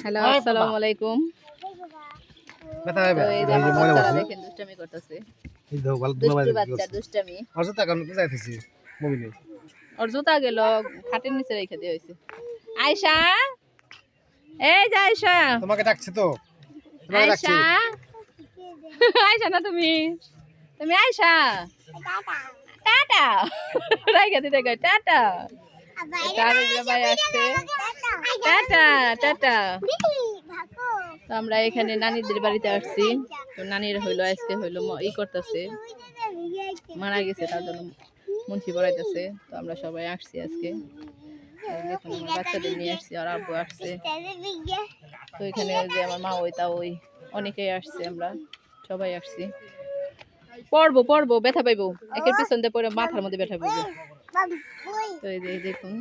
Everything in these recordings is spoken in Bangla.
হ্যালো, আসসালামু আলাইকুম। ব্যথা হবে তো এই যে আমার বাচ্চারা দেখেন দুষ্টামি করতেছে। এই দেখো ভালো দুষ্টু বাচ্চা দুষ্টামি। আর তো কারণ কি যাইতেছি মুমিনে ওর জুতা গেল খাটের নিচে রেখে দিয়ে হয়েছে। আয়শা, এই যে আয়শা, তোমাকে ডাকছে তো, তোমাকে ডাকছে। আয়শা, আয়শা না তুমি, তুমি আয়শা। টাটা রাইখা দিতে গাই টাটা। ভাই আসছে টাটা টাটা। তো আমরা এখানে নানিদের বাড়িতে আসছি। তো নানির হইলো আজকে হইলো ই করতেছে, মারা গেছে, তার জন্য মুন্সি পড়াইতেছে। তো আমরা সবাই আসছি আজকে। দেখুন আমার বাচ্চাদের নিয়ে আসছি, আর আব্বু আসছে। তো এখানে যে আমার মা ওই তা ওই অনেকেই আসছে, আমরা সবাই আসছি। পড়বো পড়বো ব্যথা পাইবো, একের পিছন দিয়ে পড়ে মাথার মধ্যে ব্যথা পাইবো। তো এই যে দেখুন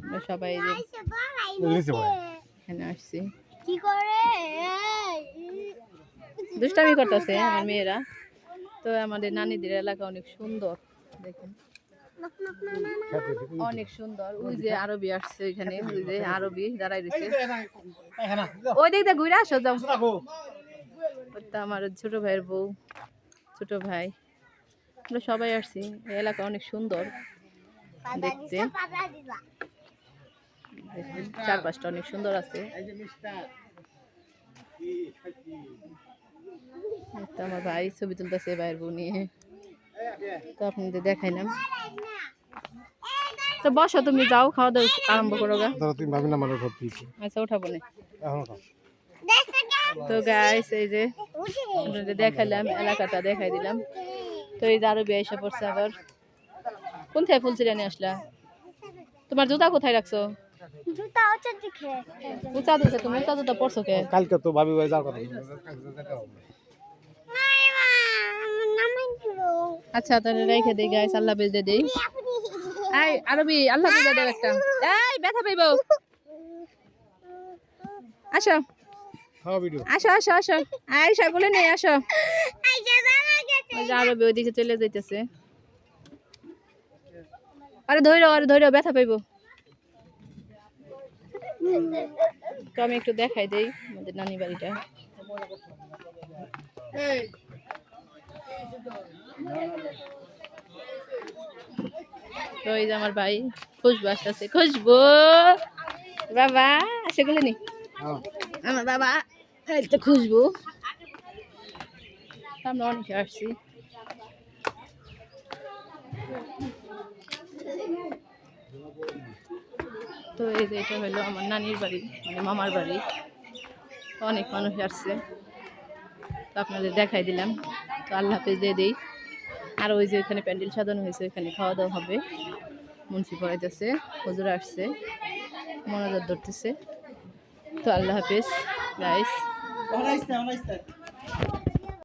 আমরা সবাই এখানে আসছি, দুষ্টামি করতেছে আমার মেয়েরা। তো আমাদের নানিদের এলাকা অনেক সুন্দর, দেখুন অনেক সুন্দর। ওই যে আরবি আসছে এখানে, ওই যে আরবি দাঁড়াই দিছে, ওই দিক দিয়ে ঘুরে আসো যাও। আমার ছোট ভাইয়ের বউ, ছোট ভাই, আমরা সবাই আসছি। এলাকা অনেক সুন্দর দেখতে, চারপাশটা অনেক সুন্দর আছে। আমার ভাই ছবি তুলতেছে ভাইয়ের বউ নিয়ে, তো আপনাদের দেখাইলাম। তো বসো, তুমি যাও, খাওয়া দাওয়া আরম্ভ করো গা। আচ্ছা উঠাবো না। তো গাইস এই যে আপনাদের দেখাইলাম, এলাকাটা দেখাই দিলাম। তো এই যে আরো এসে পড়ছে আবার। কোন থেকে ফুল ছিঁড়ে নিয়ে আসলা? তোমার জুতা কোথায় রাখছো? উঁচা দিছে, তুমি উঁচা জুতা পরছো কে? কালকে তো ভাবি ভাই যাওয়ার কথা। আচ্ছা তাহলে রেখে দেই গাইস, আল্লাহ হাফেজ দিয়ে দেই। এই আরবি আল্লাহ হাফেজ দাও একটা। এই ব্যথা পাইবো, আসো আসো আসো আসো, আয়শা গুলো নিয়ে আসো। আরবি ওইদিকে চলে যাইতেছে। আরে ধৈর্য ব্যথা পাইবো। তো আমি একটু দেখাই দেই আমাদের নানি বাড়িটা। তো এই যে আমার ভাই খুশবু আসতেছে, খুশবু বাবা সেগুলো নি আমার বাবা, এই তো খুশবু। আমরা অনেকে আসছি। তো এই যে এটা হলো আমার নানির বাড়ি, মানে মামার বাড়ি। অনেক মানুষ আসছে, তো আপনাদের দেখাই দিলাম। তো আল্লাহ হাফেজ দিয়ে দিই। আর ওই যে ওইখানে প্যান্ডেল সাজানো হয়েছে, ওইখানে খাওয়া দাওয়া হবে। মুন্সি পড়াইতেছে, হুজুর আসছে, মনোজাত ধরতেছে। তো আল্লাহ হাফেজ গাইস।